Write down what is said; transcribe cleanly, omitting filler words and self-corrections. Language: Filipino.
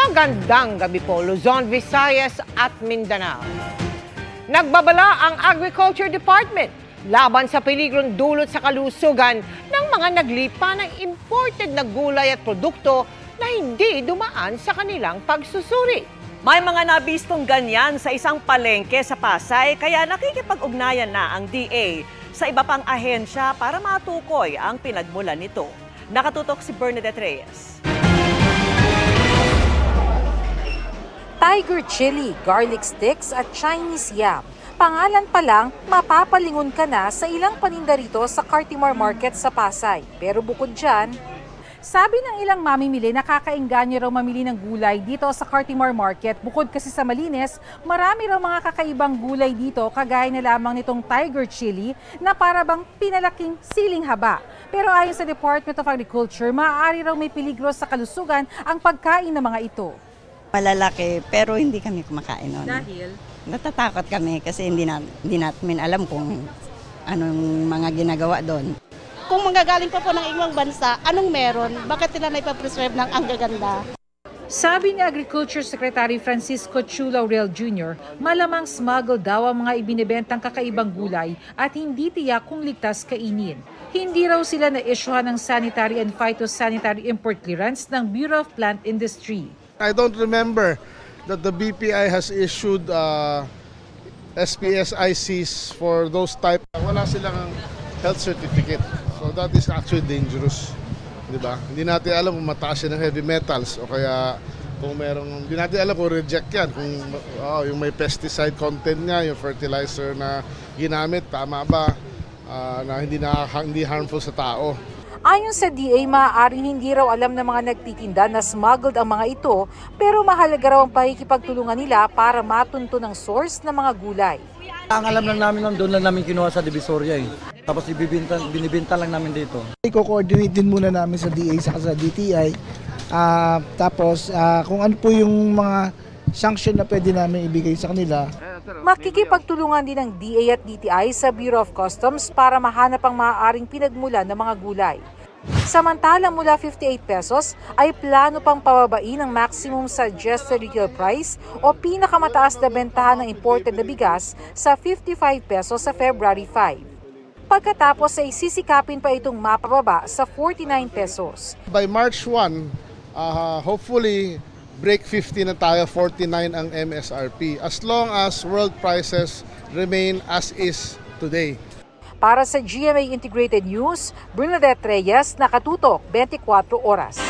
Magandang gabi po, Luzon, Visayas at Mindanao. Nagbabala ang Agriculture Department laban sa peligrong dulot sa kalusugan ng mga naglipa ng imported na gulay at produkto na hindi dumaan sa kanilang pagsusuri. May mga nabistong ganyan sa isang palengke sa Pasay kaya nakikipag-ugnayan na ang DA sa iba pang ahensya para matukoy ang pinagmulan nito. Nakatutok si Bernadette Reyes. Tiger chili, garlic sticks at Chinese yam. Pangalan pa lang, mapapalingon ka na sa ilang paninda rito sa Cartimor Market sa Pasay. Pero bukod dyan, sabi ng ilang mamimili, nakakaengganyo raw mamili ng gulay dito sa Cartimor Market. Bukod kasi sa malinis, marami raw mga kakaibang gulay dito kagaya na lamang nitong tiger chili na para bang pinalaking siling haba. Pero ayon sa Department of Agriculture, maaari raw may peligro sa kalusugan ang pagkain ng mga ito. Malalaki pero hindi kami kumakain nun. Dahil? Natatakot kami kasi hindi namin alam kung anong mga ginagawa doon. Kung manggagaling pa po ng ibang bansa, anong meron? Bakit nila na ipapreserve ng ang gaganda? Sabi ni Agriculture Secretary Francisco Chu Laurel Jr., malamang smuggle daw ang mga ibinebentang kakaibang gulay at hindi tiyak kung ligtas kainin. Hindi raw sila na-issuehan ng sanitary and phytosanitary import clearance ng Bureau of Plant Industry. I don't remember that the BPI has issued SPSICs for those type. Wala silang health certificate. So that is actually dangerous. Diba? Hindi natin alam kung mataas yan ng heavy metals o kaya kung merong, hindi natin alam kung reject yan. Kung yung may pesticide content niya, yung fertilizer na ginamit, tama ba? Na hindi harmful sa tao. Ayon sa DA, maaaring hindi raw alam ng mga nagtitinda na smuggled ang mga ito, pero mahalaga raw ang pakikipagtulungan nila para matunto ng source ng mga gulay. Ang alam lang namin doon lang namin kinuha sa Divisoria Tapos binibinta lang namin dito. I-coordinate din muna namin sa DA sa DTI. Tapos kung ano po yung mga sanction na pwede namin ibigay sa kanila. Makikipagtulungan din ng DA at DTI sa Bureau of Customs para mahanap ang maaaring pinagmulan ng mga gulay. Samantalang mula 58 pesos ay plano pang pababain ang maximum suggested retail price o pinakamataas na bentahan ng imported na bigas sa 55 pesos sa February 5. Pagkatapos ay sisikapin pa itong mapababa sa 49 pesos. By March 1, hopefully break 50 na tayo, 49 ang MSRP as long as world prices remain as is today. Para sa GMA Integrated News, Bernadette Reyes, Nakatutok, 24 Oras.